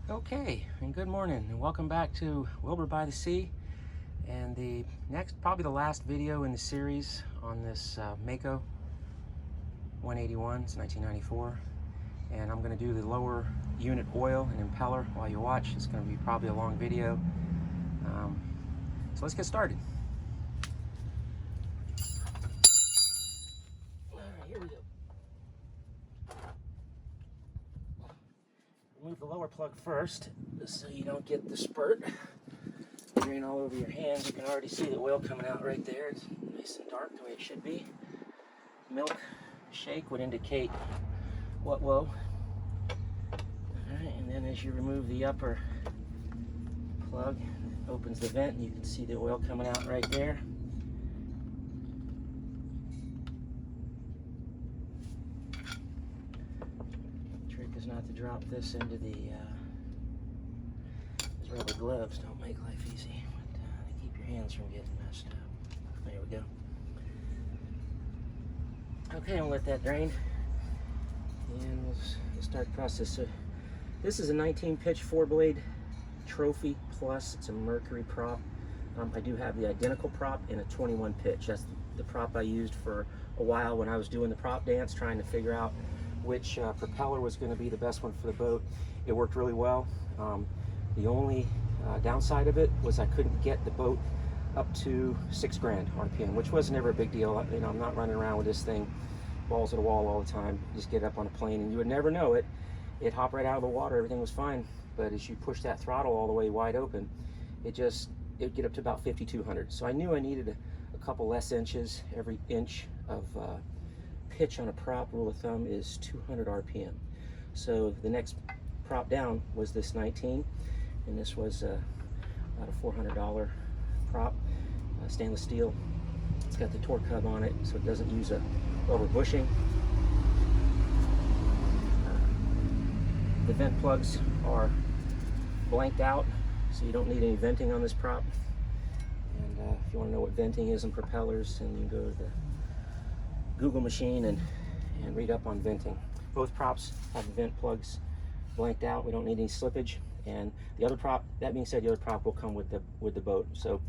Okay, and good morning, and welcome back to Wilbur by the Sea, and the next, probably the last video in the series on this Mako 181. It's 1994, and I'm going to do the lower unit oil and impeller while you watch. It's going to be probably a long video, so let's get started. All right, here we go. Remove the lower plug first, so you don't get the spurt drain all over your hands. You can already see the oil coming out right there. It's nice and dark the way it should be. Milk shake would indicate what low. Alright, and then as you remove the upper plug, it opens the vent and you can see the oil coming out right there. Is not to drop this into the these rubber gloves don't make life easy, but they keep your hands from getting messed up. There we go. Okay, I'll let that drain and we'll start the process. So this is a 19 pitch 4-blade trophy plus. It's a Mercury prop. I do have the identical prop in a 21 pitch. That's the prop I used for a while when I was doing the prop dance, trying to figure out which propeller was going to be the best one for the boat. It worked really well. The only downside of it was I couldn't get the boat up to 6 grand RPM, which wasn't ever a big deal. You know, I'm not running around with this thing balls to the wall all the time. Just get up on a plane and you would never know it. It'd hop right out of the water, everything was fine. But as you push that throttle all the way wide open, it'd get up to about 5,200. So I knew I needed a couple less inches. Every inch of pitch on a prop, rule of thumb, is 200 RPM. So the next prop down was this 19, and this was about a $400 prop, stainless steel. It's got the torque hub on it, so it doesn't use a rubber bushing. The vent plugs are blanked out, so you don't need any venting on this prop. And if you want to know what venting is in propellers, then you can go to the Google machine and read up on venting. Both props have the vent plugs blanked out. We don't need any slippage. And the other prop, that being said, the other prop will come with the boat. So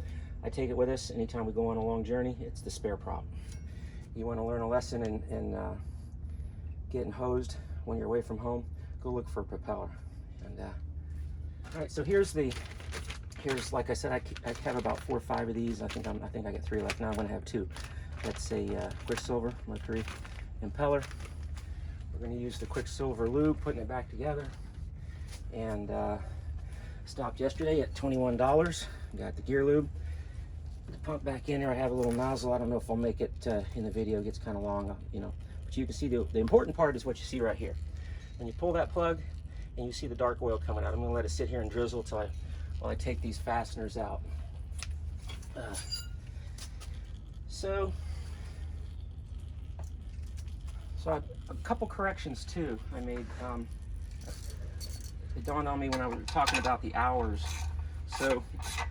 I take it with us anytime we go on a long journey. It's the spare prop. You want to learn a lesson in getting hosed when you're away from home, go look for a propeller. And all right, so here's like I said, I have about 4 or 5 of these. I think I got 3 left now. I'm going to have 2. That's a Quicksilver Mercury impeller. We're going to use the Quicksilver lube, putting it back together. And stopped yesterday at $21. Got the gear lube. The pump back in there. I have a little nozzle. I don't know if I'll make it in the video. It gets kind of long, you know. But you can see the important part is what you see right here. When you pull that plug and you see the dark oil coming out, I'm going to let it sit here and drizzle while I take these fasteners out. So a couple corrections too I made. It dawned on me when I was talking about the hours. So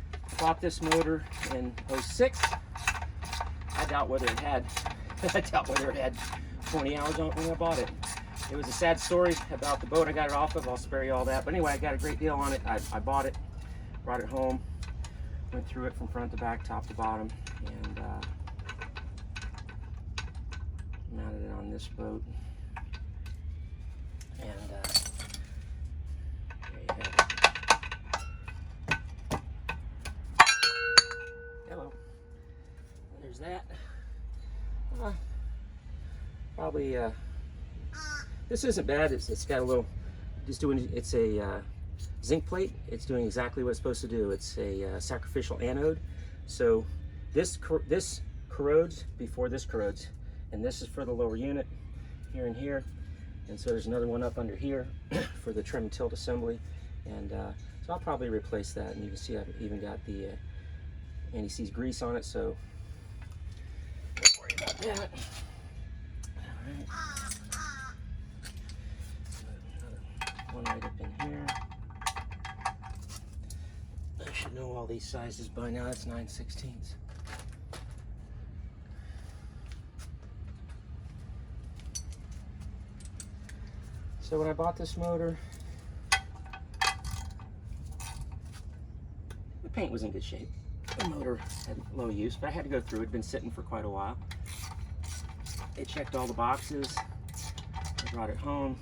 I bought this motor in 06. I doubt whether it had 20 hours on it when I bought it. It was a sad story about the boat I got it off of. I'll spare you all that. But anyway, I got a great deal on it. I bought it, brought it home, went through it from front to back, top to bottom, and mounted it on this boat. And there you have it. Hello. There's that. Probably this isn't bad. It's got a little, it's a zinc plate. It's doing exactly what it's supposed to do. It's a sacrificial anode. So this corrodes before this corrodes. And this is for the lower unit, here and here. And so there's another one up under here for the trim and tilt assembly. And so I'll probably replace that. And you can see I've even got the anti-seize grease on it, so don't worry about that. All right. So another one right up in here. I should know all these sizes by now. That's 9/16. So when I bought this motor, paint was in good shape. The motor had low use, but I had to go through it. It'd been sitting for quite a while. It checked all the boxes. I brought it home.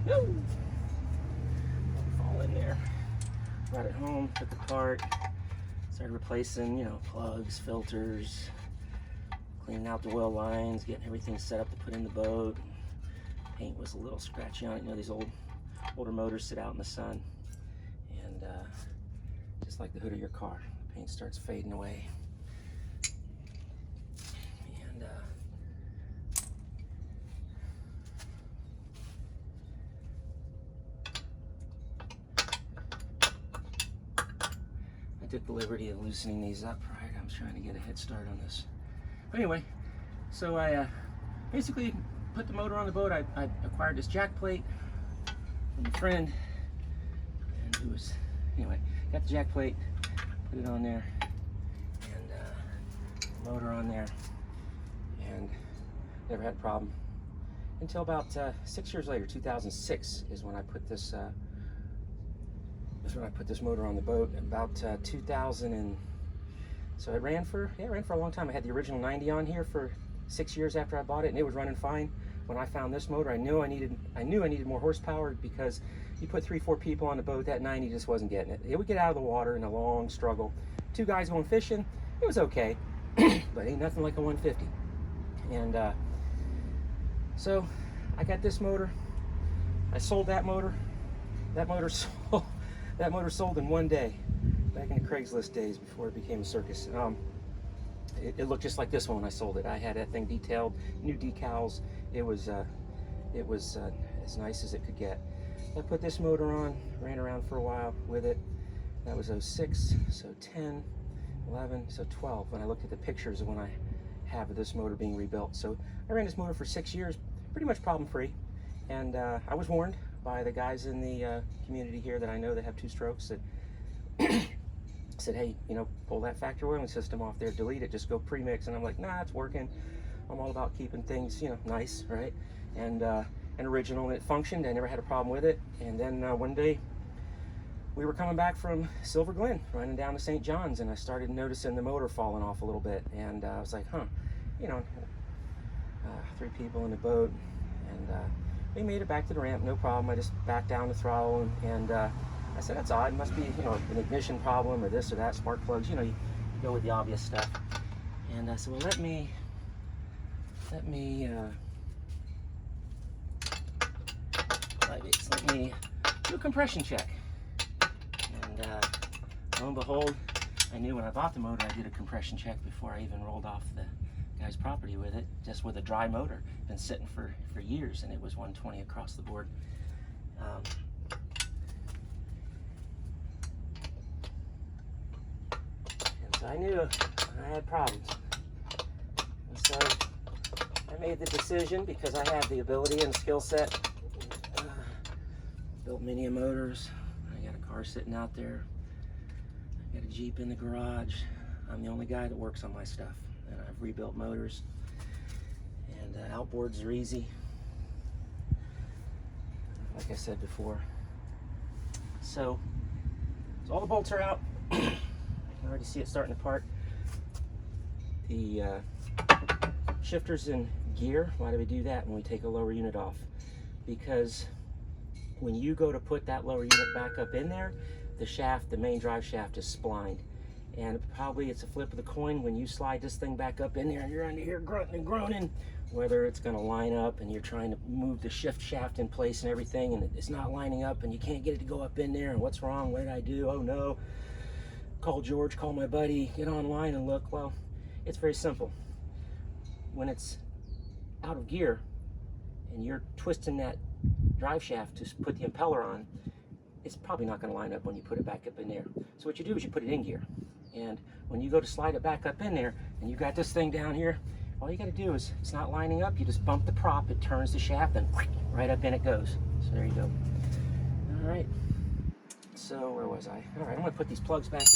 Woo! Fall in there. Brought it home, took it apart, started replacing, you know, plugs, filters, cleaning out the oil lines, getting everything set up to put in the boat. Paint was a little scratchy on it. You know, these older motors sit out in the sun, and just like the hood of your car, the paint starts fading away. And I took the liberty of loosening these up, right? I'm trying to get a head start on this. But anyway, so I basically put the motor on the boat. I acquired this jack plate from a friend, and who was, anyway, got the jack plate, put it on there, and motor on there, and never had a problem until about 6 years later. 2006 is when I put this motor on the boat. About 2000 and so it ran for a long time. I had the original 90 on here for 6 years after I bought it, and it was running fine. When I found this motor, I knew I needed more horsepower, because you put 3-4 people on the boat, that 90 just wasn't getting it. It would get out of the water in a long struggle. 2 guys going fishing, it was okay, but ain't nothing like a 150. And so I got this motor. I sold that motor. That motor sold in one day, back in the Craigslist days before it became a circus. It looked just like this one when I sold it. I had that thing detailed, new decals. It was as nice as it could get. I put this motor on, ran around for a while with it. That was 06, so 10, 11, so 12, when I looked at the pictures of when I have this motor being rebuilt. So I ran this motor for 6 years, pretty much problem-free. And I was warned by the guys in the community here that I know that have 2 strokes that said, hey, you know, pull that factory oiling system off there, delete it, just go premix. And I'm like, nah, it's working. I'm all about keeping things, you know, nice, right? And original, and it functioned. I never had a problem with it. And then one day we were coming back from Silver Glen, running down to St. John's, and I started noticing the motor falling off a little bit. And I was like, huh, you know, 3 people in the boat, and we made it back to the ramp, no problem. I just backed down the throttle, and I said, that's odd. It must be, you know, an ignition problem or this or that, spark plugs. You know, you go with the obvious stuff. And I said, well, let me do a compression check. And lo and behold, I knew when I bought the motor, I did a compression check before I even rolled off the guy's property with it, just with a dry motor. Been sitting for years, and it was 120 across the board. And so I knew I had problems. And so I made the decision, because I have the ability and skill set. Built many motors. I got a car sitting out there. I got a Jeep in the garage. I'm the only guy that works on my stuff. And I've rebuilt motors. And outboards are easy, like I said before. So all the bolts are out. I can already see it starting to part. The shifter's in gear. Why do we do that when we take a lower unit off? Because when you go to put that lower unit back up in there, the shaft, the main drive shaft, is splined. And probably it's a flip of the coin when you slide this thing back up in there and you're under here grunting and groaning, whether it's going to line up and you're trying to move the shift shaft in place and everything, and it's not lining up and you can't get it to go up in there, and what's wrong, what did I do, oh no, call George, call my buddy, get online and look. Well, it's very simple. When it's out of gear and you're twisting that drive shaft to put the impeller on, it's probably not going to line up when you put it back up in there. So what you do is you put it in gear. And when you go to slide it back up in there, and you got this thing down here, all you got to do is, it's not lining up, you just bump the prop, it turns the shaft, and right up in it goes. So there you go. All right. So where was I? All right, I'm going to put these plugs back in,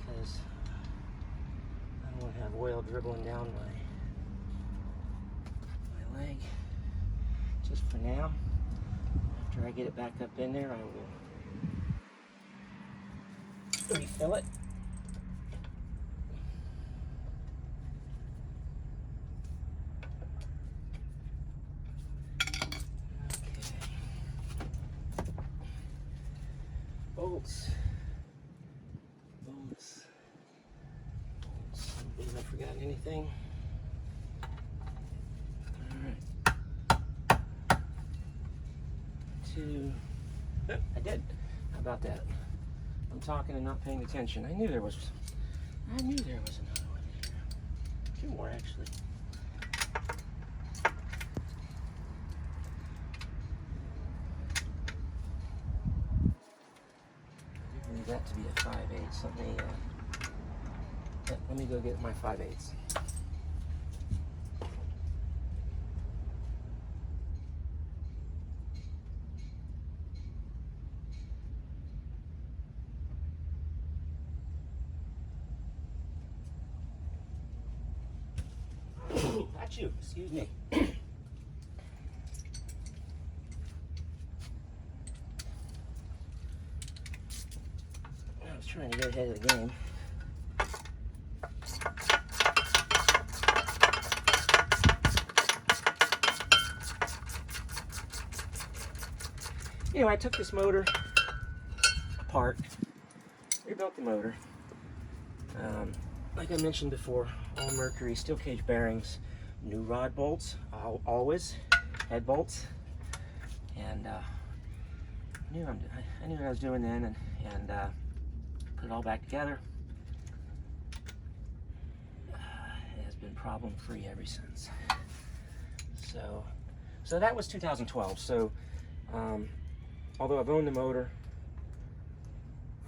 because I don't want to have oil dribbling down my leg. Just for now. After I get it back up in there, I will refill it. Bolts. I don't believe I've forgotten anything. Alright. I did. How about that? I'm talking and not paying attention. I knew there was another one here. Two more actually. That to be a 5/8. Let me go get my 5/8. Got you. Excuse me. Trying to get ahead of the game. Anyway, I took this motor apart, rebuilt the motor. Like I mentioned before, all Mercury steel cage bearings, new rod bolts, always head bolts, and I knew what I was doing then, and put it all back together. It has been problem free ever since. So that was 2012. So although I've owned the motor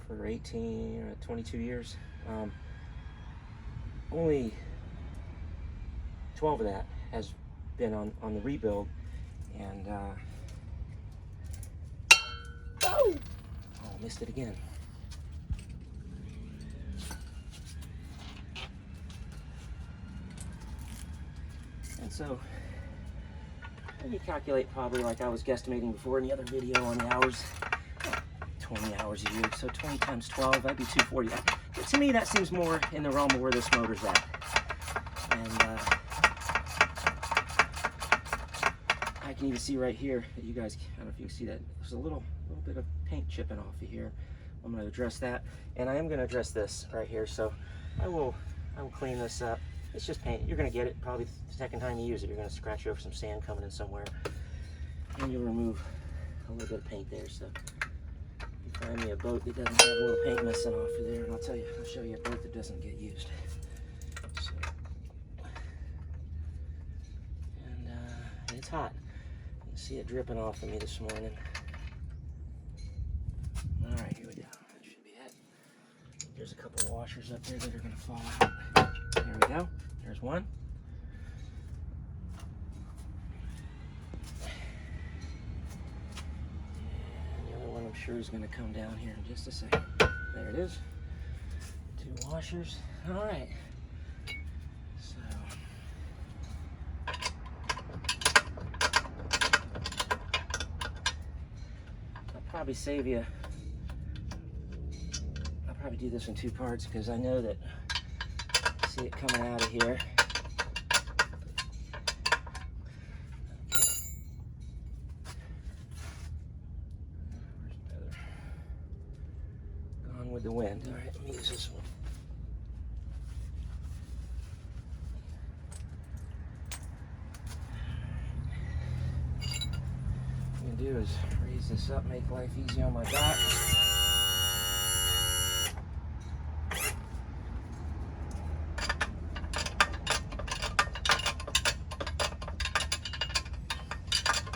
for 18 or 22 years, only 12 of that has been on the rebuild, and oh, missed it again. And so you calculate probably, like I was guesstimating before in the other video, on the hours, 20 hours a year. So 20 times 12, that'd be 240. To me, that seems more in the realm of where this motor's at. And I can even see right here that you guys, I don't know if you can see that, there's a little bit of paint chipping off of here. I'm going to address that, and I am going to address this right here. So I will clean this up. It's just paint. You're going to get it probably the second time you use it. You're going to scratch over some sand coming in somewhere, and you'll remove a little bit of paint there. So you find me a boat that doesn't have a little paint missing off of there, and I'll show you a boat that doesn't get used. So, and it's hot. You can see it dripping off of me this morning. All right, here we go. That should be it. There's a couple washers up there that are going to fall out. There we go. There's one. And the other one I'm sure is going to come down here in just a second. There it is. Two washers. All right. So I'll probably save you. I'll probably do this in two parts because I know that. See it coming out of here. Gone with the wind. All right, let me use this one. What I'm gonna do is raise this up, make life easy on my back.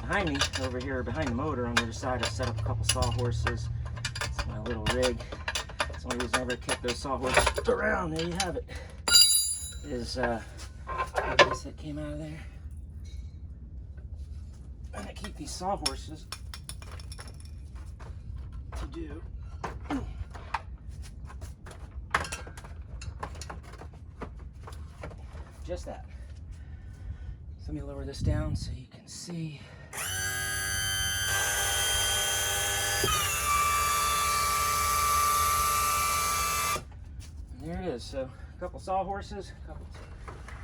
Behind me, over here, behind the motor on the other side, I set up a couple sawhorses. It's my little rig. It's the only reason I ever kept those sawhorses around. There you have it. Is I guess that came out of there. And I keep these sawhorses to do just that. So let me lower this down so you can see. And there it is. So a couple sawhorses, a couple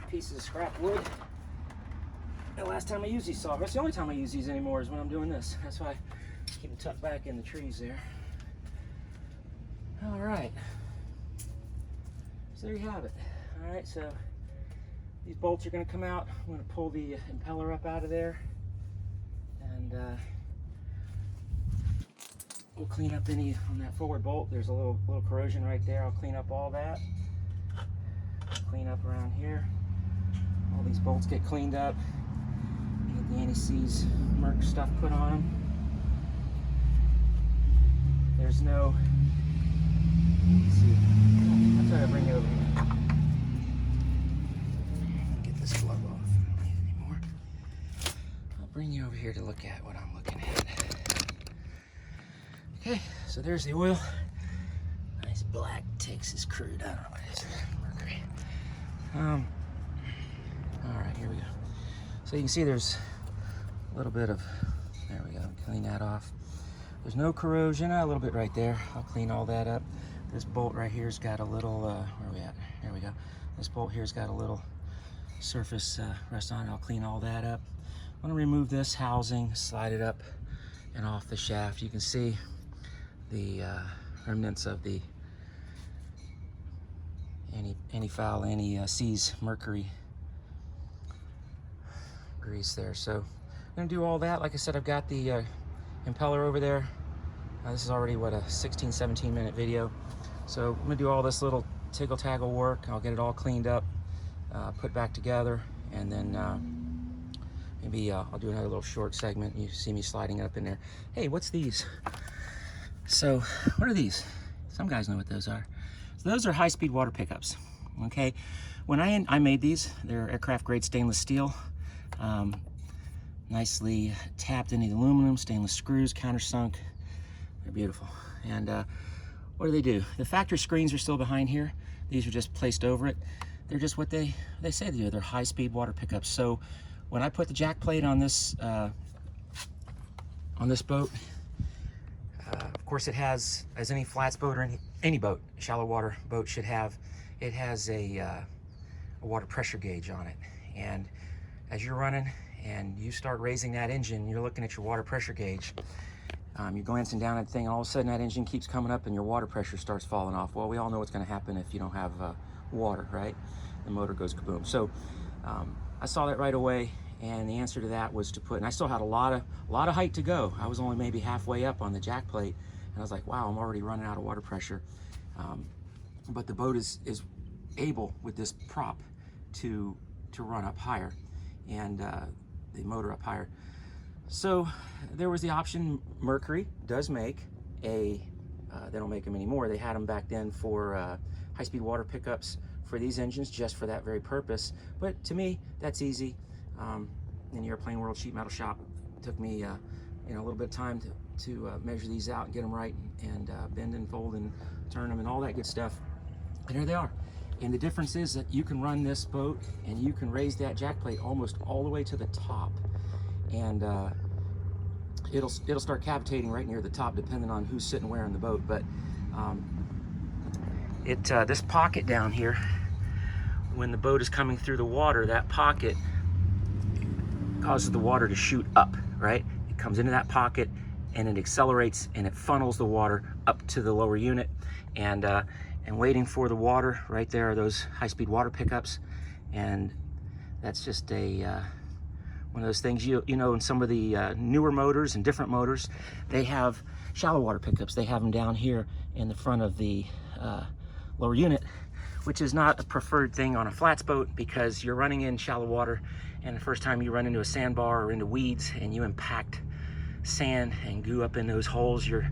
pieces of scrap wood. The last time I used these sawhorses, the only time I use these anymore is when I'm doing this. That's why I keep them tucked back in the trees there. All right. So there you have it. All right, so these bolts are going to come out. I'm going to pull the impeller up out of there, and we'll clean up any on that forward bolt. There's a little corrosion right there. I'll clean up all that. Clean up around here. All these bolts get cleaned up. Get the anti-seize Merc stuff put on them. There's no. Let's see. I'll try to bring you over here. Get this glove off. I don't need it anymore. I'll bring you over here to look at what I'm looking at. Okay, so there's the oil. Nice black Texas crude. I don't know what it is. Mercury. All right, here we go. So you can see there's a little bit of. There we go. Clean that off. There's no corrosion. A little bit right there. I'll clean all that up. This bolt right here's got a little. Where are we at? There we go. This bolt here's got a little surface rust on it. I'll clean all that up. I'm gonna remove this housing, slide it up and off the shaft. You can see the remnants of the anti-foul, anti-seize Mercury grease there. So I'm gonna do all that. Like I said, I've got the impeller over there. This is already what, a 16-17 minute video. So I'm gonna do all this little tiggle taggle work. I'll get it all cleaned up, put back together, and then maybe I'll do another little short segment. You see me sliding it up in there. Hey, what's these? So what are these? Some guys know what those are. So those are high-speed water pickups. Okay, when I made these, they're aircraft grade stainless steel, nicely tapped into the aluminum, stainless screws, countersunk. They're beautiful. And what do? The factory screens are still behind here. These are just placed over it. They're just what they say they do. They're high-speed water pickups. So when I put the jack plate on this boat, of course it has, as any flats boat or any boat, shallow water boat should have, it has a water pressure gauge on it. And as you're running and you start raising that engine, you're looking at your water pressure gauge. You're glancing down at the thing, and all of a sudden that engine keeps coming up and your water pressure starts falling off. Well, we all know what's going to happen if you don't have water, right? The motor goes kaboom. So I saw that right away, and the answer to that was to put, and I still had a lot of height to go. I was only maybe halfway up on the jack plate, and I was like, wow, I'm already running out of water pressure. But the boat is able with this prop to run up higher, and the motor up higher. So there was the option. Mercury does make a, they don't make them anymore. They had them back then for high-speed water pickups for these engines, just for that very purpose. But to me, that's easy. In the Airplane World Sheet Metal Shop, it took me a little bit of time to measure these out and get them right, and bend and fold and turn them and all that good stuff. And here they are. And the difference is that you can run this boat and you can raise that jack plate almost all the way to the top. And it'll start cavitating right near the top, depending on who's sitting where in the boat. But this pocket down here, when the boat is coming through the water, that pocket causes the water to shoot up, right? It comes into that pocket and it accelerates and it funnels the water up to the lower unit. And waiting for the water right there are those high-speed water pickups. And that's just one of those things, you know, in some of the newer motors and different motors, they have shallow water pickups. They have them down here in the front of the lower unit, which is not a preferred thing on a flats boat, because you're running in shallow water, and the first time you run into a sandbar or into weeds and you impact sand and goo up in those holes, your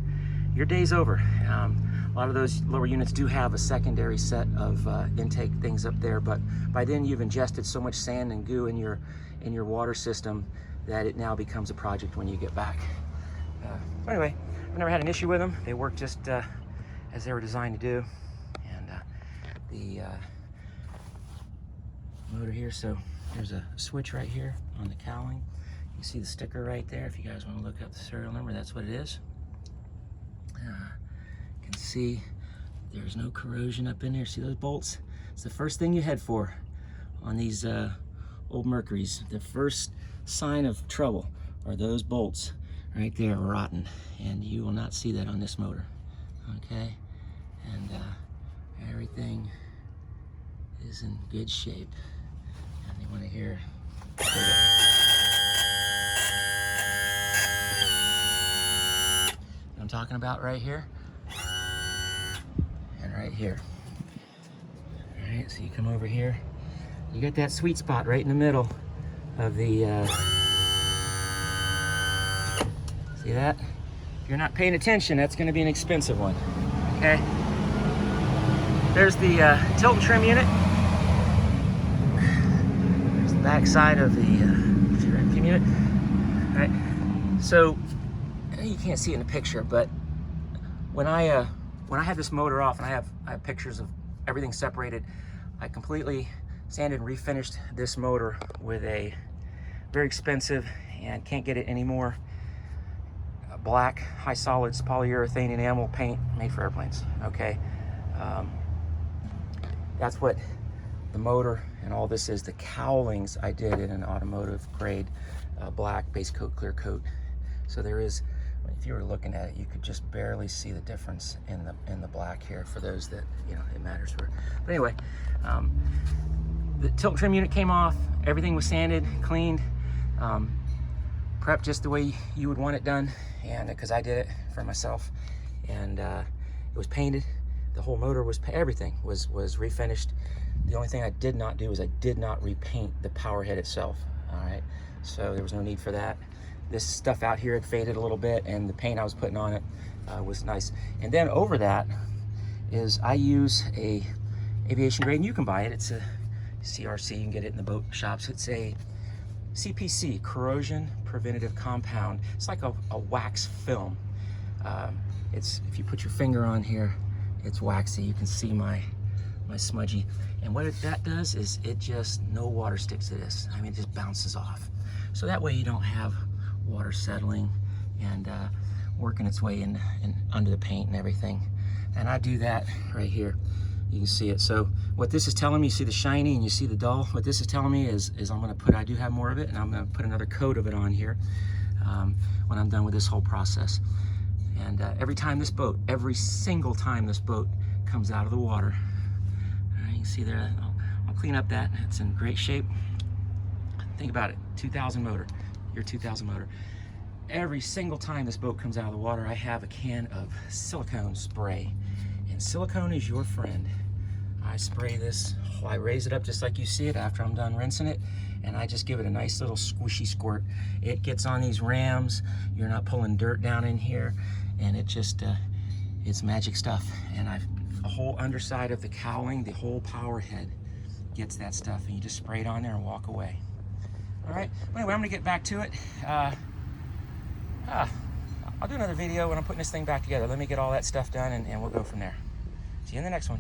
day's over. A lot of those lower units do have a secondary set of intake things up there, but by then you've ingested so much sand and goo in your water system that it now becomes a project when you get back. Anyway, I've never had an issue with them. They work just as they were designed to do. And the motor here, so there's a switch right here on the cowling. You see the sticker right there. If you guys want to look up the serial number, that's what it is. see there's no corrosion up in there. See those bolts? It's the first thing you head for on these old Mercuries. The first sign of trouble are those bolts right there rotten, and you will not see that on this motor. Okay, and everything is in good shape. And you want to hear what I'm talking about right here and right here. All right, so you come over here, you got that sweet spot right in the middle of the see that? If you're not paying attention, that's going to be an expensive one. Okay, there's the tilt and trim unit. There's the back side of the trim unit. All right, so you can't see it in the picture, but when I have this motor off and I have pictures of everything separated, I completely sanded and refinished this motor with a very expensive and can't get it anymore black high solids polyurethane enamel paint made for airplanes. Okay, that's what the motor and all this is. The cowlings I did in an automotive grade black base coat, clear coat. So there is, if you were looking at it, you could just barely see the difference in the black here for those that, you know, it matters for. But anyway, the tilt and trim unit came off, everything was sanded, cleaned, prepped just the way you would want it done, and because I did it for myself, and it was painted. The whole motor was, everything was refinished. The only thing I did not do is I did not repaint the power head itself. All right, so there was no need for that. This stuff out here had faded a little bit, and the paint I was putting on it was nice. And then over that is I use a aviation grade, and you can buy it. It's a CRC, you can get it in the boat shops. It's a CPC, corrosion preventative compound. It's like a wax film. It's, if you put your finger on here, it's waxy. You can see my smudgy. And what that does is it just, no water sticks to this. I mean, it just bounces off. So that way you don't have water settling and working its way in under the paint and everything. And I do that right here. You can see it. So what this is telling me, you see the shiny and you see the dull. What this is telling me is I'm going to put, I do have more of it, and I'm going to put another coat of it on here when I'm done with this whole process. And every single time this boat comes out of the water, all right, you can see there, I'll clean up that. It's in great shape. Think about it, 2000 motor, your 2000 motor. Every single time this boat comes out of the water, I have a can of silicone spray. And silicone is your friend. I spray this, I raise it up just like you see it after I'm done rinsing it, and I just give it a nice little squishy squirt. It gets on these rams, you're not pulling dirt down in here, and it just, it's magic stuff. And the whole underside of the cowling, the whole power head gets that stuff, and you just spray it on there and walk away. All right, well, anyway, I'm gonna get back to it. I'll do another video when I'm putting this thing back together. Let me get all that stuff done, and we'll go from there. See you in the next one.